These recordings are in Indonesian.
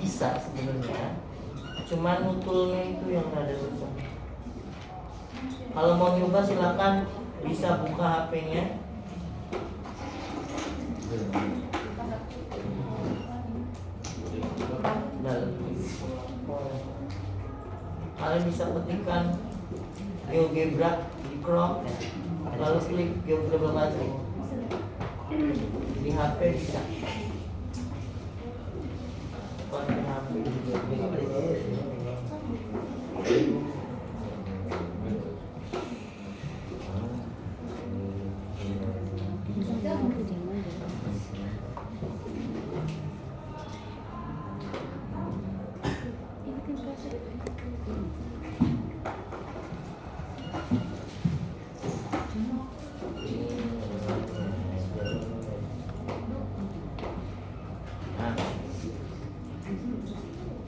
bisa sebenarnya, cuman nutulnya itu yang rada susah. Kalau mau nyoba silakan bisa buka HP-nya. Kalian bisa ketikkan GeoGebra di Chrome, lalu klik GeoGebra Matrix di HP bisa. Pakai HP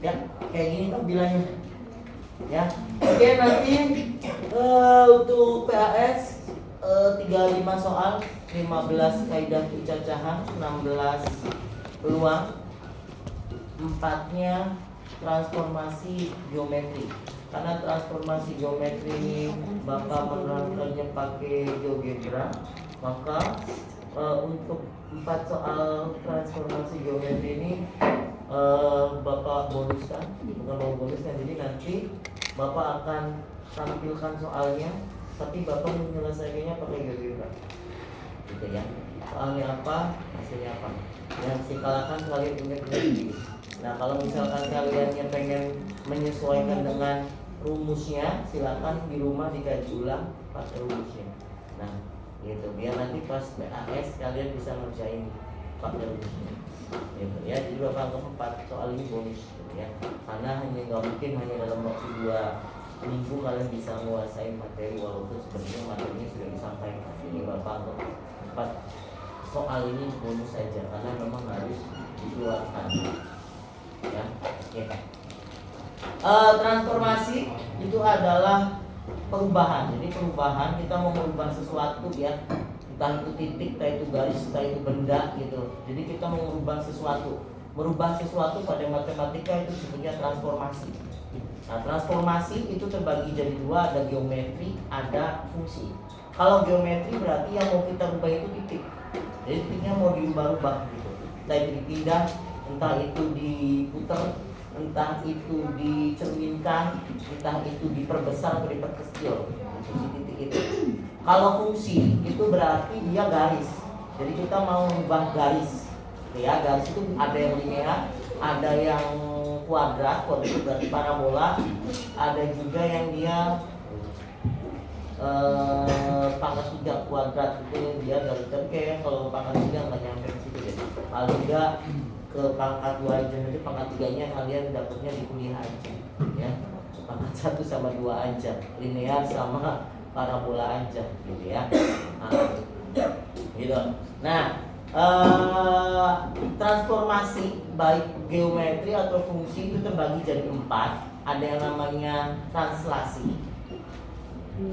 ya kayak gini tampilannya ya. Oke, nanti untuk PAS 35 soal, 15 kaidah percacahan, 16 peluang, 4-nya transformasi geometri. Karena transformasi geometri ini Bapak menerangkannya pakai GeoGebra, maka untuk 4 soal transformasi geometri ini Bapak bonuskan, bukan mau bonuskan. Jadi nanti Bapak akan tampilkan soalnya, tapi Bapak menyelesaikannya pakai GeoGebra, gitu ya. Soalnya apa, hasilnya apa, yang silakan kalian ingat sendiri. Nah, kalau misalkan kalian yang pengen menyesuaikan dengan rumusnya, silakan di rumah dikaji ulang pakai rumusnya. Nah, gitu, biar nanti pas PAS kalian bisa ngerjain pakai rumusnya. Gitu ya. Jadi Bapak anggap 4 soal ini bonus, gitu ya. Karena nggak mungkin hanya dalam waktu 2 minggu kalian bisa menguasai materi, walaupun sebenarnya materinya sudah disampaikan. Jadi Bapak anggap 4 soal ini bonus saja, karena memang harus dikeluarkan. Ya, oke. Transformasi itu adalah perubahan. Jadi perubahan, kita mau merubah sesuatu ya, entah itu titik, entah itu garis, entah itu benda gitu. Jadi kita mau merubah sesuatu. Merubah sesuatu pada matematika itu disebutnya transformasi. Nah, transformasi itu terbagi jadi 2, ada geometri, ada fungsi. Kalau geometri berarti yang mau kita rubah itu titik. Jadi titiknya mau diubah-ubah gitu. Entah itu dipindah, entah itu diputar, entah itu dicerminkan, entah itu diperbesar atau diperkecil. Fungsi titik itu. Kalau fungsi itu berarti dia garis. Jadi kita mau ubah garis. Ya, garis itu ada yang linear, ada yang kuadrat itu berarti parabola, ada juga yang dia pangkat 3 kuadrat, itu dia garis terke. Kalau pangkat 3 nggak nyampe ke situ deh. Kalau enggak ke pangkat 2 aja, nanti pangkat 3-nya kalian dapatnya di kuliah aja ya. Pangkat 1 sama 2 aja, linear sama parabola aja gitu ya. Nah, gitu. Nah, transformasi baik geometri atau fungsi itu terbagi jadi 4. Ada yang namanya translasi,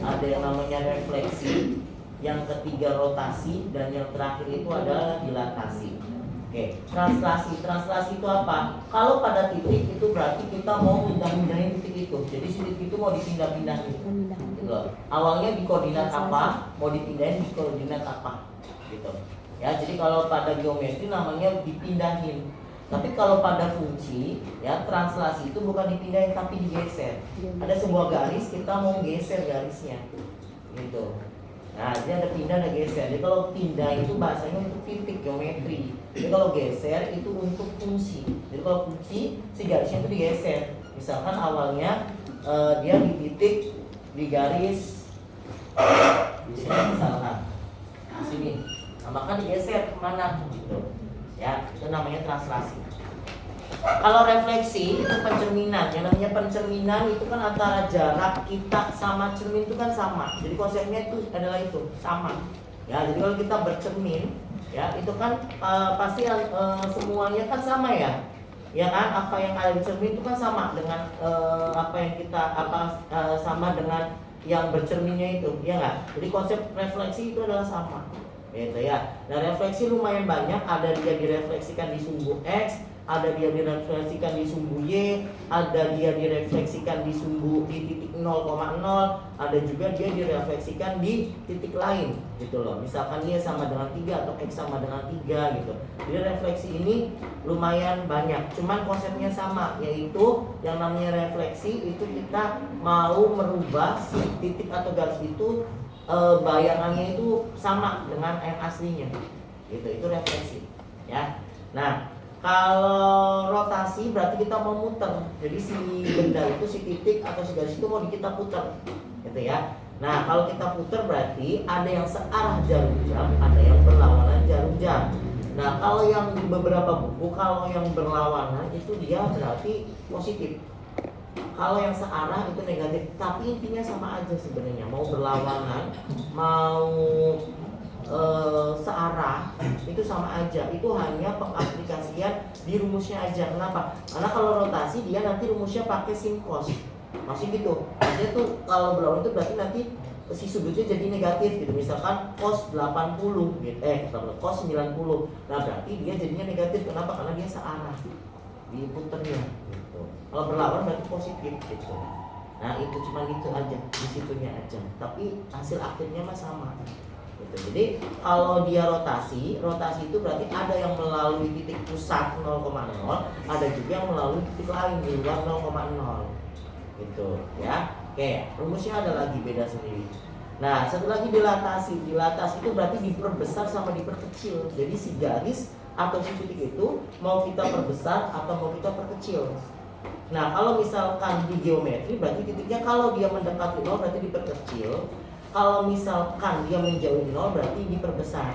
ada yang namanya refleksi, yang ketiga rotasi, dan yang terakhir itu adalah dilatasi. Oke, translasi itu apa? Kalau pada titik itu berarti kita mau pindah-pindahin titik itu. Jadi titik itu mau dipindah-pindahin. Gitu. Awalnya di koordinat apa, mau dipindahin di koordinat apa, gitu. Ya, jadi kalau pada geometri namanya dipindahin. Tapi kalau pada fungsi, ya translasi itu bukan dipindahin tapi digeser. Ada sebuah garis, kita mau geser garisnya, gitu. Nah, dia ada pindah, ada geser. Jadi kalau pindah itu bahasanya untuk titik geometri. Jadi kalau geser itu untuk fungsi. Jadi kalau fungsi, si garisnya itu digeser. Misalkan awalnya dia di titik, di garis, di sini misalkan, di sini. Nah, maka digeser kemana gitu. Ya, itu namanya translasi. Kalau refleksi itu pencerminan. Yang namanya pencerminan itu kan antara jarak kita sama cermin itu kan sama. Jadi konsepnya itu adalah itu sama. Ya, jadi kalau kita bercermin, ya itu kan pasti semuanya kan sama ya. Ya kan, apa yang ada di cermin itu kan sama dengan apa yang kita sama dengan yang bercerminnya itu, ya nggak? Jadi konsep refleksi itu adalah sama. Gitu ya. Nah, refleksi lumayan banyak, ada dia direfleksikan di sumbu X, ada dia direfleksikan di sumbu Y, ada dia direfleksikan di sumbu di titik 0,0, ada juga dia direfleksikan di titik lain gitu loh. Misalkan Y sama dengan 3 atau X sama dengan 3 gitu. Jadi refleksi ini lumayan banyak, cuman konsepnya sama, yaitu yang namanya refleksi itu kita mau merubah si titik atau garis itu bayangannya itu sama dengan yang aslinya gitu. Itu refleksi ya. Nah, kalau rotasi berarti kita mau muter. Jadi si benda itu, si titik atau si garis itu mau kita putar gitu ya. Nah, kalau kita putar berarti ada yang searah jarum jam, ada yang berlawanan jarum jam. Nah, kalau yang di beberapa buku, kalau yang berlawanan itu dia berarti positif. Kalau yang searah itu negatif. Tapi intinya sama aja sebenarnya. Mau berlawanan, mau searah itu sama aja. Itu hanya pengaplikasian di rumusnya aja. Kenapa? Karena kalau rotasi dia nanti rumusnya pakai sin cos. Masih gitu. Maksudnya tuh kalau berlawanan itu berarti nanti si sudutnya jadi negatif gitu. Misalkan cos 80 gitu. Cos 90. Nah, berarti dia jadinya negatif. Kenapa? Karena dia searah diputernya gitu. Kalau berlawan berarti positif gitu. Nah, itu cuma gitu aja, di situnya aja. Tapi hasil akhirnya mah sama. Gitu. Jadi kalau dia rotasi itu berarti ada yang melalui titik pusat 0,0, ada juga yang melalui titik lain di luar 0,0. Gitu ya. Oke, rumusnya ada lagi beda sendiri. Nah, satu lagi dilatasi. Dilatasi itu berarti diperbesar sama diperkecil. Jadi si garis atau si titik itu mau kita perbesar atau mau kita perkecil. Nah, kalau misalkan di geometri berarti titiknya kalau dia mendekati 0 berarti diperkecil. Kalau misalkan dia menjauhi 0 berarti diperbesar.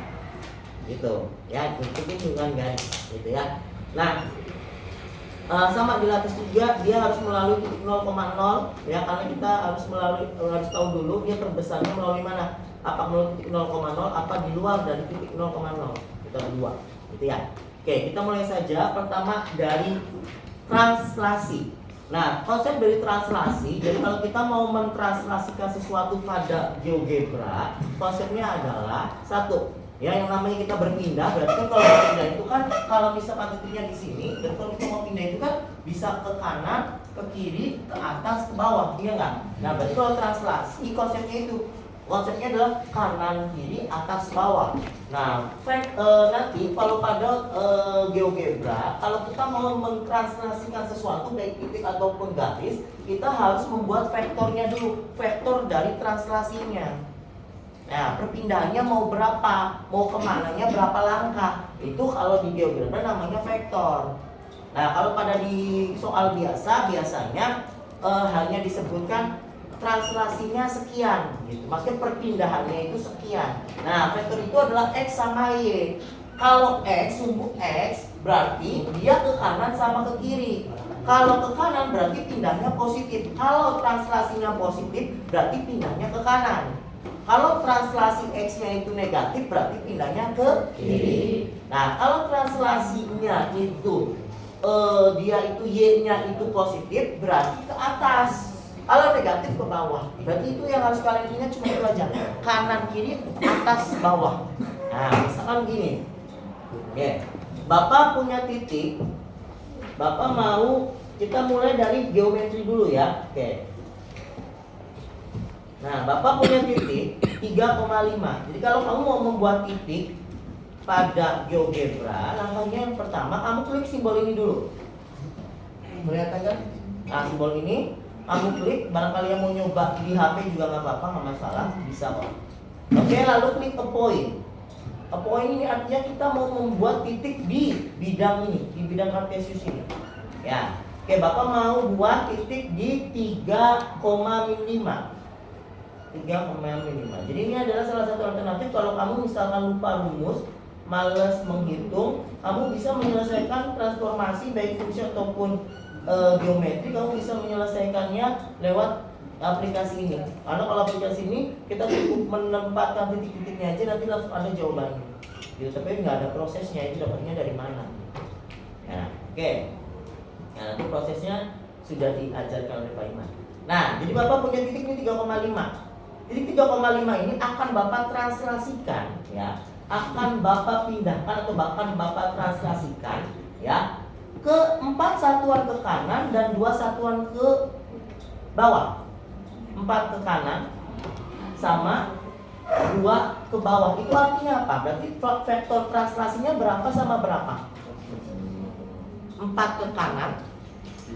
Gitu. Ya, itu dengan garis gitu ya. Nah, sama dilatasi juga dia harus melalui titik 0,0 ya, karena kita harus tahu dulu dia perbesarnya melalui mana. Apa melalui titik 0,0 apa di luar dari titik 0,0. Kita berdua. Gitu ya. Oke, kita mulai saja. Pertama dari translasi. Nah, konsep dari translasi, jadi kalau kita mau mentranslasikan sesuatu pada GeoGebra, konsepnya adalah satu, ya yang namanya kita berpindah. Berarti kan kalau berpindah itu kan kalau misalkan titiknya di sini, dan kalau kita mau pindah itu kan bisa ke kanan, ke kiri, ke atas, ke bawah, iya nggak? Nah, berarti kalau translasi konsepnya itu konsepnya adalah kanan, kiri, atas, bawah. Nah, nanti kalau pada GeoGebra, kalau kita mau mentranslasikan sesuatu baik titik ataupun garis, kita harus membuat vektornya dulu, vektor dari translasinya. Nah, perpindahannya mau berapa, mau kemananya berapa langkah, itu kalau di GeoGebra namanya vektor. Nah, kalau pada di soal biasanya hanya disebutkan translasinya sekian gitu. Maksudnya perpindahannya itu sekian. Nah, vektor itu adalah X sama Y. Kalau X, sumbu X berarti dia ke kanan sama ke kiri. Kalau ke kanan berarti pindahnya positif. Kalau translasinya positif berarti pindahnya ke kanan. Kalau translasi X-nya itu negatif berarti pindahnya ke kiri. Nah, kalau translasinya itu dia itu Y-nya itu positif berarti ke atas. Kalau negatif ke bawah. Berarti itu yang harus kalian ingat cuma itu aja. Kanan kiri, atas bawah. Nah, misalkan gini. Oke. Bapak punya titik. Bapak mau kita mulai dari geometri dulu ya. Oke. Nah, Bapak punya titik 3,5. Jadi kalau kamu mau membuat titik pada GeoGebra, langkahnya yang pertama kamu klik simbol ini dulu. Melihat kan? Nah, simbol ini kamu klik, barangkali yang mau nyoba di HP juga nggak apa-apa, nggak masalah, bisa kok. Oke, lalu klik a point. A point ini artinya kita mau membuat titik di bidang ini, di bidang kartesius ini. Ya, oke, Bapak mau buat titik di 3,5. 3,5. Jadi ini adalah salah satu alternatif kalau kamu misalkan lupa rumus, males menghitung, kamu bisa menyelesaikan transformasi baik fungsi ataupun geometri, kamu bisa menyelesaikannya lewat aplikasi ini. Karena kalau aplikasi ini kita cukup menempatkan titik-titiknya aja, nanti langsung ada jawabannya. Gitu, tapi nggak ada prosesnya, itu dapatnya dari mana? Nah, oke. Nah, nanti prosesnya sudah diajarkan oleh Pak Iman. Nah, jadi Bapak punya titik ini 3,5. Titik 3,5 ini akan Bapak translasikan, ya, akan Bapak pindahkan atau bahkan Bapak translasikan, ya, ke 4 satuan ke kanan dan 2 satuan ke bawah. 4 ke kanan sama 2 ke bawah. Itu artinya apa? Berarti vektor translasinya berapa sama berapa? 4 ke kanan,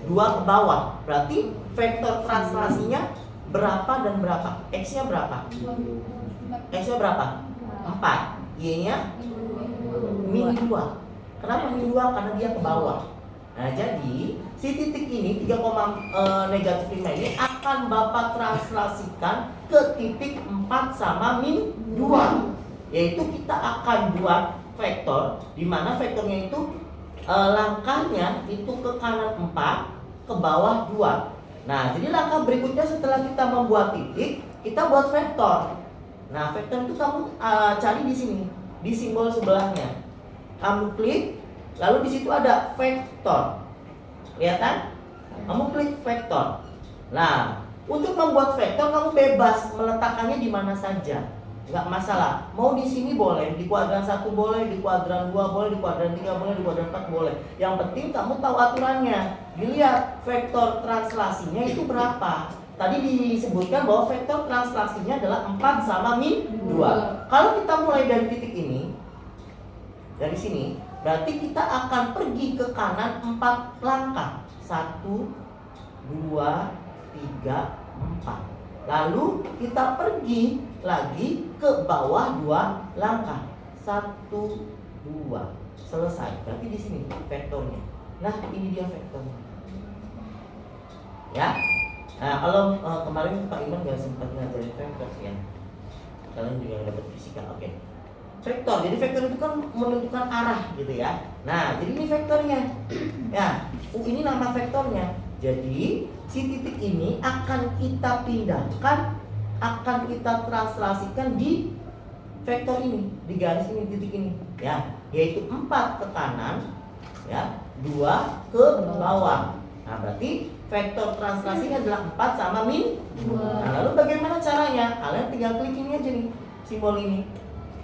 2 ke bawah. Berarti vektor translasinya berapa dan berapa? X-nya berapa? X-nya berapa? 4. Y-nya min 2. Kenapa min 2? Karena dia ke bawah. Nah, jadi si titik ini 3, negatif 5 ini akan Bapak translasikan ke titik 4 sama min 2. Yaitu kita akan buat vektor di mana vektornya itu langkahnya itu ke kanan 4, ke bawah 2. Nah, jadi langkah berikutnya setelah kita membuat titik, kita buat vektor. Nah, vektor itu kamu cari di sini, di simbol sebelahnya. Kamu klik, lalu di situ ada vektor. Lihat kan? Kamu klik vektor. Nah, untuk membuat vektor kamu bebas meletakkannya di mana saja. Enggak masalah. Mau di sini boleh, di kuadran 1 boleh, di kuadran 2 boleh, di kuadran 3 boleh, di kuadran 4 boleh. Yang penting kamu tahu aturannya. Dilihat vektor translasinya itu berapa. Tadi disebutkan bahwa vektor translasinya adalah 4 sama min 2. Kalau kita mulai dari titik ini, dari sini, berarti kita akan pergi ke kanan 4 langkah. 1, 2, 3, 4. Lalu kita pergi lagi ke bawah 2 langkah. 1, 2. Selesai. Berarti di sini vektornya. Nah, ini dia vektornya. Ya. Nah, kalau kemarin Pak Iman nggak sempat ngajarin vektor ya. Kalian juga dapat fisika, oke. Vektor, jadi vektor itu kan menentukan arah gitu ya. Nah, jadi ini vektornya. Ya, ini nama vektornya. Jadi si titik ini akan kita pindahkan, akan kita translasikan di vektor ini, di garis ini, titik ini, ya, yaitu 4 ke kanan, ya, 2 ke bawah. Nah, berarti vektor translasinya adalah 4 sama min 2. Nah, lalu bagaimana caranya? Kalian tinggal klik ini aja nih, simbol ini.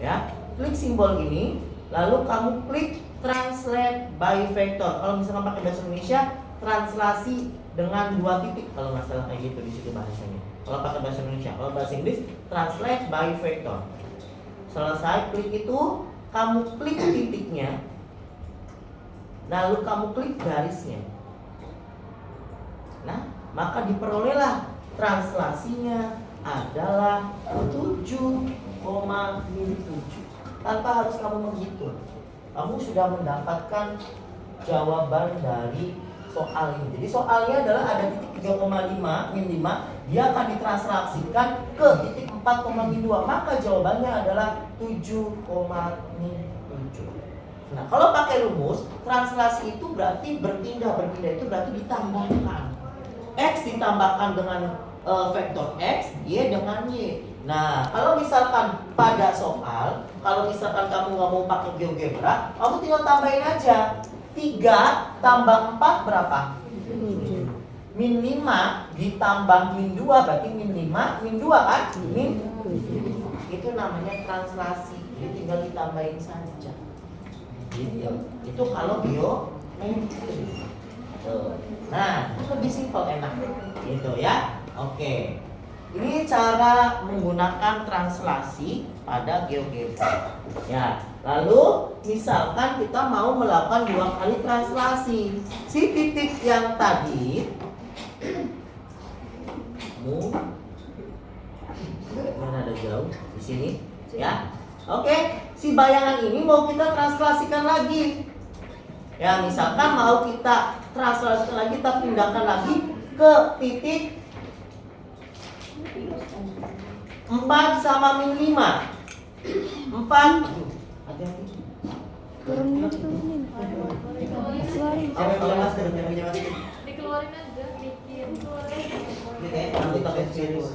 Ya, klik simbol ini, lalu kamu klik translate by vector. Kalau misalkan pakai bahasa Indonesia, translasi dengan 2 titik kalau nggak salah kayak gitu di situ bahasanya. Kalau pakai bahasa Indonesia, kalau bahasa Inggris translate by vector. Selesai klik itu, kamu klik titiknya, lalu kamu klik garisnya. Nah, maka diperolehlah translasinya adalah 7,7. Tanpa harus kamu menghitung, kamu sudah mendapatkan jawaban dari soal ini. Jadi soalnya adalah ada titik 3,5 min 5, dia akan ditranslasikan ke titik 4,2. Maka jawabannya adalah 7,7. Nah, kalau pakai rumus translasi itu berarti berpindah itu berarti ditambahkan. X ditambahkan dengan vektor X, Y dengan Y. Nah, kalau misalkan pada soal, kalau misalkan kamu nggak mau pakai GeoGebra, kamu tinggal tambahin aja. 3 tambah 4 berapa? Min 5 ditambah min 2 berarti min 5, min 2 kan? Min. Itu namanya translasi. Jadi tinggal ditambahin saja. Gitu. Itu kalau geometri. Nah, itu lebih simpel, enak gitu ya. Oke. Ini cara menggunakan translasi pada GeoGebra. Ya, lalu misalkan kita mau melakukan 2 kali translasi. Si titik yang tadi mana ada jauh di sini, ya. Oke, si bayangan ini mau kita translasikan lagi. Ya, misalkan mau kita translasikan lagi, kita pindahkan lagi ke titik 4 sama min 5. 4. Hati-hati. Turunin. Dikeluarin aja, bikin keluarin. Nanti pakai serius.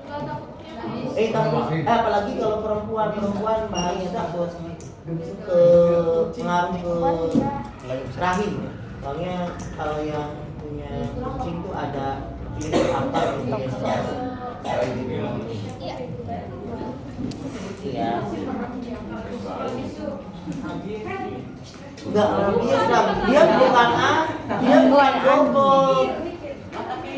Enggak takutnya. Tapi apalagi kalau perempuan bahaya tak buat ke pengaruh ke rahim. Soalnya kalau yang punya kucing tuh ada virus apa gitu ya. Iya. Enggak rabies lah. Dia bukan dia bukan robot.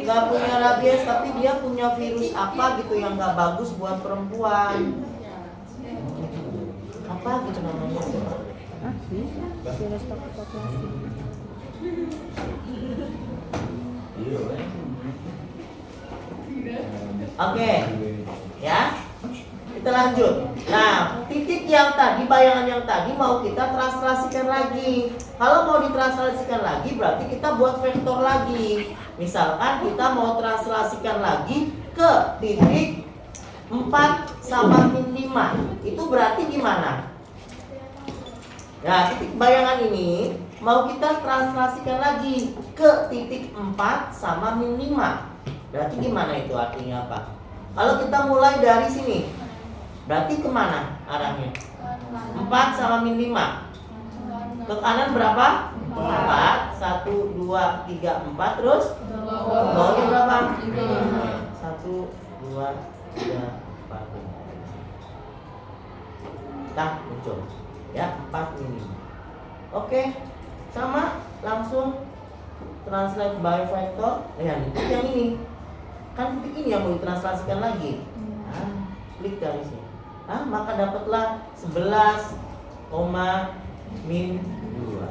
Nggak punya rabies, tapi dia punya virus apa gitu yang nggak bagus buat perempuan. Apa gitu namanya? Virus tokoplazia. Oke, ya. Kita lanjut. Nah, titik yang tadi, bayangan yang tadi mau kita translasikan lagi. Kalau mau ditranslasikan lagi, berarti kita buat vektor lagi. Misalkan kita mau translasikan lagi ke titik 4 sama min 5. Itu berarti gimana? Nah, titik bayangan ini mau kita translasikan lagi ke titik 4 sama min 5. Berarti gimana itu artinya apa? Kalau kita mulai dari sini, berarti kemana arahnya? 4 sama min 5. Ke kanan berapa? 4. 1, 2, 3, 4. Terus bawahnya berapa? 1, 2, 3, 4. Nah, muncul. Ya, 4 min 5. Oke, sama langsung translate by vector. Lihat, titik yang ini. Kan titik ini yang mau ditranslasikan lagi. Nah, klik garisnya. Maka dapatlah 11, min 12.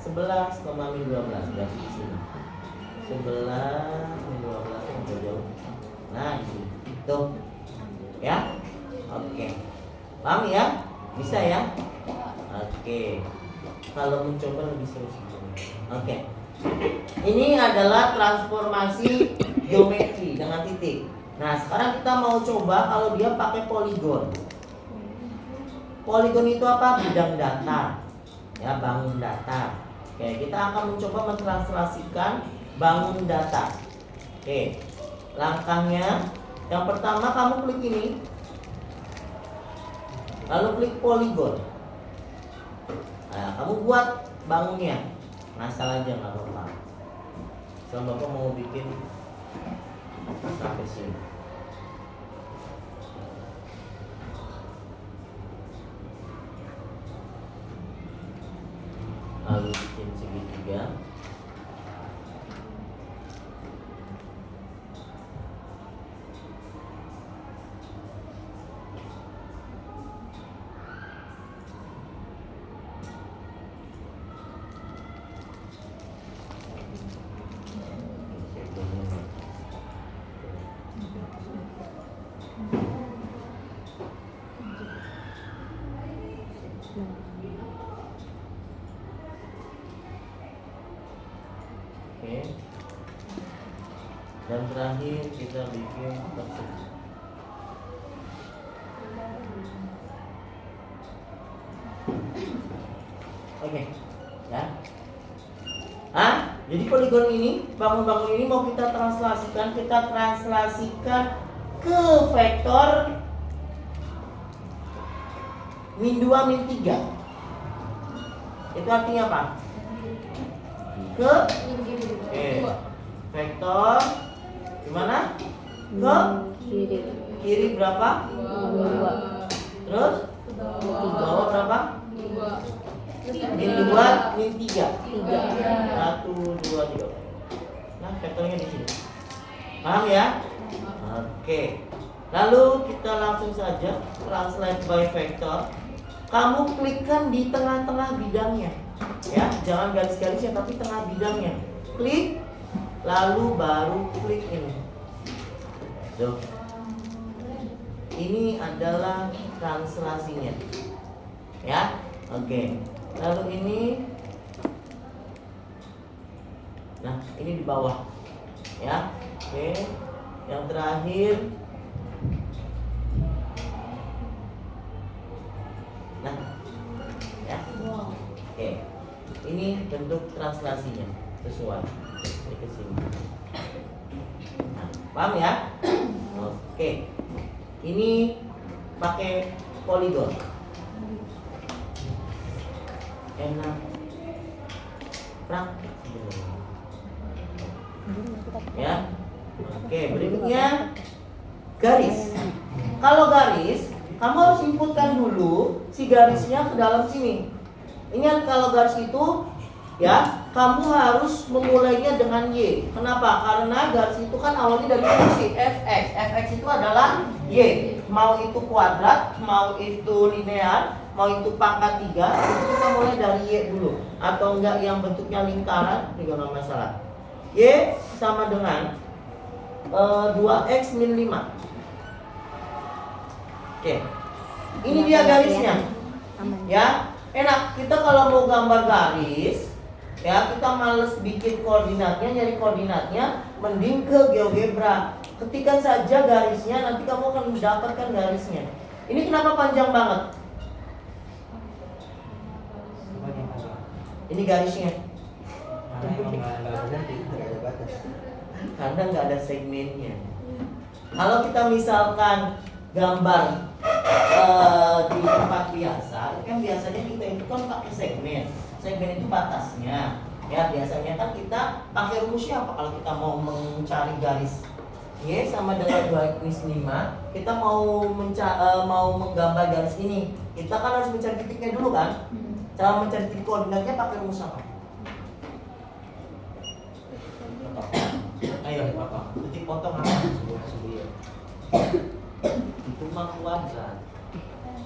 11, min 12 dari sini. 11 min 12 yang jauh. Nah, di sini. Tuh. Ya. Oke. Paham ya? Bisa ya? Oke. Kalau mencoba lebih seru sih. Oke. Ini adalah transformasi geometri dengan titik. Nah, sekarang kita mau coba kalau dia pakai poligon. Poligon itu apa? Bidang datar. Ya, bangun datar. Oke, kita akan mencoba mentranslasikan bangun datar. Oke. Langkahnya, yang pertama kamu klik ini. Lalu klik poligon. Nah, kamu buat bangunnya. Ngasal aja nggak apa-apa. Sama bapak mau bikin sampai sini. Lalu bikin segitiga. Oke. Dan terakhir kita bikin persegi. Oke, ya. Jadi poligon ini, bangun-bangun ini mau kita translasikan ke vektor min 2 min 3. Itu artinya apa? Ke vektor gimana? Ke kiri berapa? 2. Terus bawah berapa? Min 2 min 3. 1, 2, 3. Nah, vektornya di sini. Paham ya? Oke. Lalu kita langsung saja translate by vector. Kamu klikkan di tengah-tengah bidangnya. Ya, jangan garis-garisnya tapi tengah bidangnya. Klik, lalu baru klik ini. Tuh. Ini adalah translasinya. Ya, oke. Lalu ini, nah ini di bawah. Ya, oke. Yang terakhir, nah, ya, oke. Ini bentuk translasinya sesuai. Ini ke sini. Nah, paham ya? Oke. Ini pakai poligon. Enak. Praktik sebenarnya. Ya. Oke, berikutnya garis. Kalau garis, kamu harus inputkan dulu si garisnya ke dalam sini. Ingat kalau garis itu ya, kamu harus memulainya dengan Y. Kenapa? Karena garis itu kan awalnya dari fungsi fx. Fx itu adalah Y. Mau itu kuadrat, mau itu linear, mau itu pangkat 3, itu kita mulai dari Y dulu. Atau enggak yang bentuknya lingkaran, juga nggak masalah. Y sama dengan 2x min 5. Oke. Ini dia garisnya. Aman. Ya, enak. Kita kalau mau gambar garis, ya kita males bikin koordinatnya, nyari koordinatnya, mending ke GeoGebra. Ketikkan saja garisnya, nanti kamu akan mendapatkan garisnya. Ini kenapa panjang banget? Ini garisnya. Karena nggak ada segmennya. Kalau kita misalkan gambar di tempat biasa, kan biasanya kita itu kan pakai segmen. Segmen itu batasnya. Ya biasanya kan kita pakai rumusnya apa kalau kita mau mencari garis Y sama dengan 2x min 5, kita mau menggambar garis ini, kita kan harus mencari titiknya dulu kan? Cara mencari titik koordinatnya pakai rumus apa? Ayo potong. Titik potong apa? Itu mah kuadrat.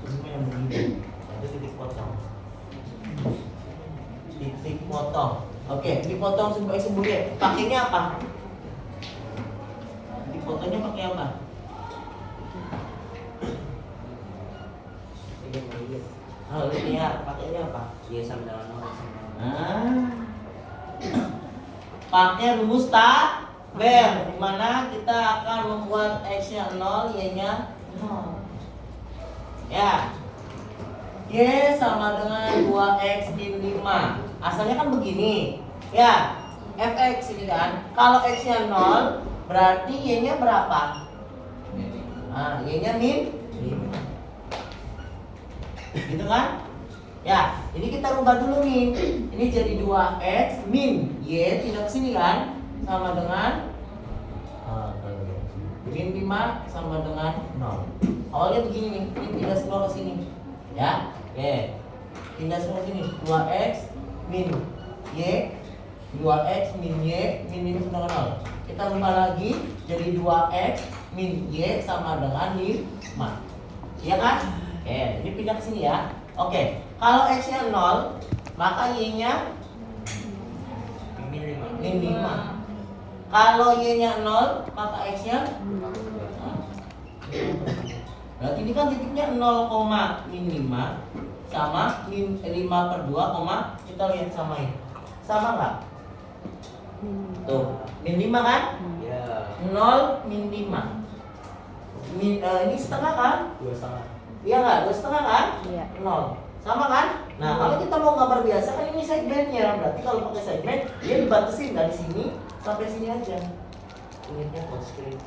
Ini yang begini. Itu titik potong. Titik potong. Oke, titik potong sembunyi. Pakainya apa? Titik potongnya pakai apa? Oh, linear. Pakainya apa? Y sama dengan 0 sama. Pakai rumus tabel, di mana kita akan membuat x-nya 0, y-nya 0. Ya. Y sama dengan 2x min 5. Asalnya kan begini. Ya, fx ini kan. Kalau x-nya 0, berarti y-nya berapa? Nah, y-nya min 5. Gitu kan? Ya, ini kita rubah dulu nih. Ini jadi 2x min y pindah ke sini kan? Sama dengan min 5 sama dengan 0. Awalnya begini nih, ini pindah semua ke sini. Ya. Oke. Pindah semua ke sini. 2x min y 2x min y min 5 sama dengan 0. Kita rubah lagi jadi 2x min y sama dengan 5. Iya kan? Oke, ini pindah ke sini ya. Oke, kalau x-nya 0, maka y-nya min 5. Kalau y-nya 0, maka x-nya berarti ini kan titiknya 0, min 5 sama min 5 per 2, kita lihat samain. Sama nggak? Tuh, min 5 kan? Ya. 0 min 5. Ini setengah kan? 2,5. Iya nggak? 2,5 kan? Iya. 0. Sama kan? Nah, kalau kita mau gambar biasa kan ini segmennya. Berarti kalau pakai segmen, dia dibatasin dari sini sampai sini aja. Ini constraint.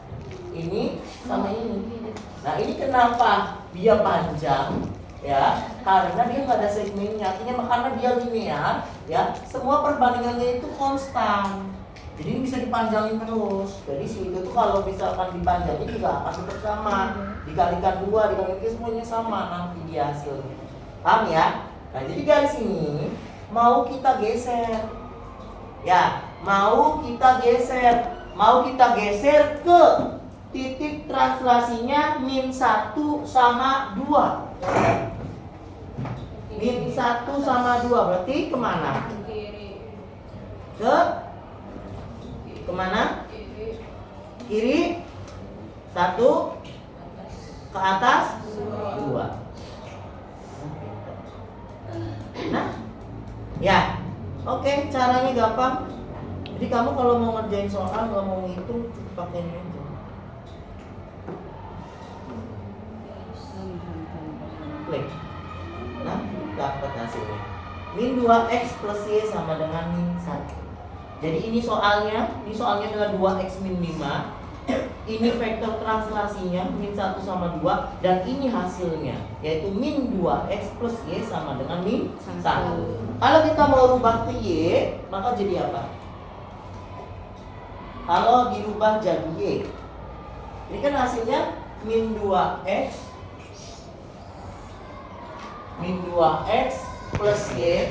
Ini sama ini. Nah, ini kenapa dia panjang? Ya, karena dia nggak ada segmennya. Artinya karena dia linear, ya, semua perbandingannya itu konstan. Jadi ini bisa dipanjangin terus. Jadi si itu tuh kalau misalkan dipanjangin juga akan tetap sama. Dikalikan 2, dikalikan 3 semuanya sama nanti dia hasilnya. Paham ya? Nah, jadi garis ini mau kita geser. Ya, mau kita geser. Mau kita geser ke titik translasinya min 1 sama 2. Min 1 sama 2 berarti kemana? Ke kemana? Kiri 1, ke atas 2. Nah, ya, oke, caranya gampang. Jadi kamu kalau mau ngerjain soal, nggak mau ngitung, cukup pakai ini aja. Klik. Nah, dapat hasilnya. Min 2x plus y sama dengan min 1. Jadi ini soalnya adalah 2x min 5. Ini vektor translasinya min 1 sama 2. Dan ini hasilnya, yaitu min 2x plus y sama dengan min 1. Kalau kita mau rubah ke y, maka jadi apa? Kalau dirubah jadi y, ini kan hasilnya min 2x min 2x plus y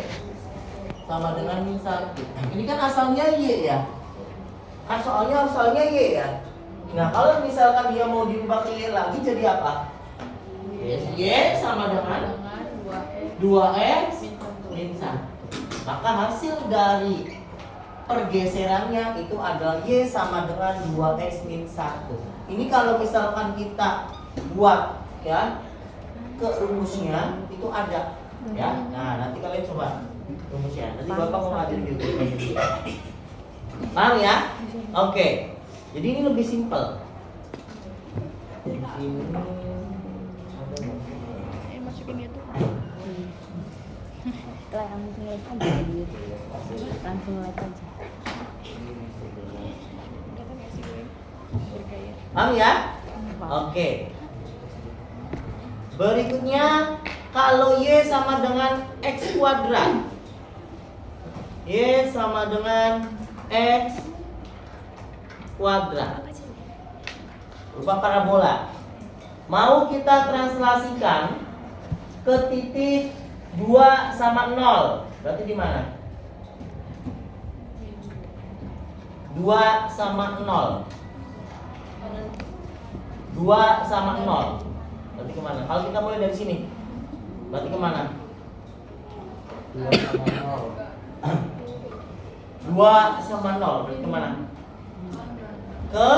sama dengan min 1. Ini kan asalnya y ya. Kan asalnya y ya. Nah, kalau misalkan dia mau diubah ke y lagi jadi apa? Y sama dengan 2x min 1. Maka hasil dari pergeserannya itu adalah y sama dengan 2x min 1. Ini kalau misalkan kita buat ya ke rumusnya itu ada ya. Nah, nanti kalian coba rumusnya. Nanti Bapak mau ngajarin juga. Paham ya? Oke. Jadi ini lebih simpel. Di sini masukin itu. Langsung live aja gitu. Langsung live aja. Paham ya? Oke. Berikutnya kalau y sama dengan x kuadrat. Y sama dengan x kuadrat. Rupa parabola. Mau kita translasikan ke titik 2 sama 0. Berarti di mana? 2 sama 0. 2 sama 0. Berarti kemana? Kalau kita mulai dari sini, berarti kemana? 2 sama 0. 2 sama 0. Berarti kemana? Ke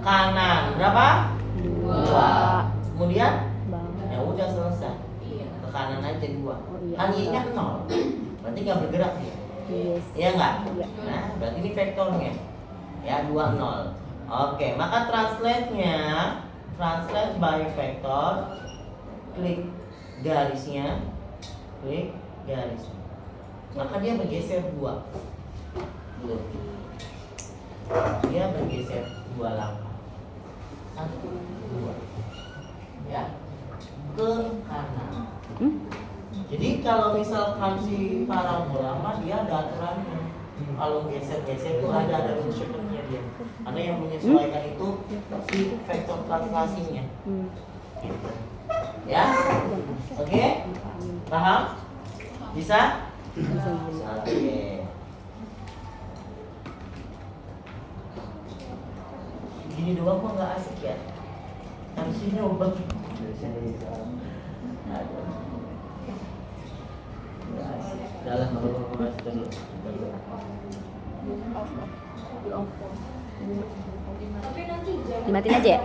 kanan. Berapa? 2. Kemudian? Ya udah selesai. Ke kanan aja 2. Kan y-nya 0. Berarti nggak bergerak ya? Yes. Iya nggak? Iya. Nah, berarti ini vektornya. Ya, 2 0. Oke, maka translate-nya translate by vector, klik garisnya, klik garisnya. Maka dia bergeser 2. Loh. Dia bergeser 2 langkah. 1 2. Ya. Ke kanan. Jadi kalau misalkan si parabola mah dia ada aturannya. Kalau geser-geser itu ada rumusnya dia. Karena yang menyesuaikan itu si vektor translasinya. Gitu. Ya? Oke? Paham? Bisa? Oke. Gini doang kok nggak asik ya? Harusnya nyoba. Aduh. Dalam dulu. Tapi nanti jam Dimatiin aja ya?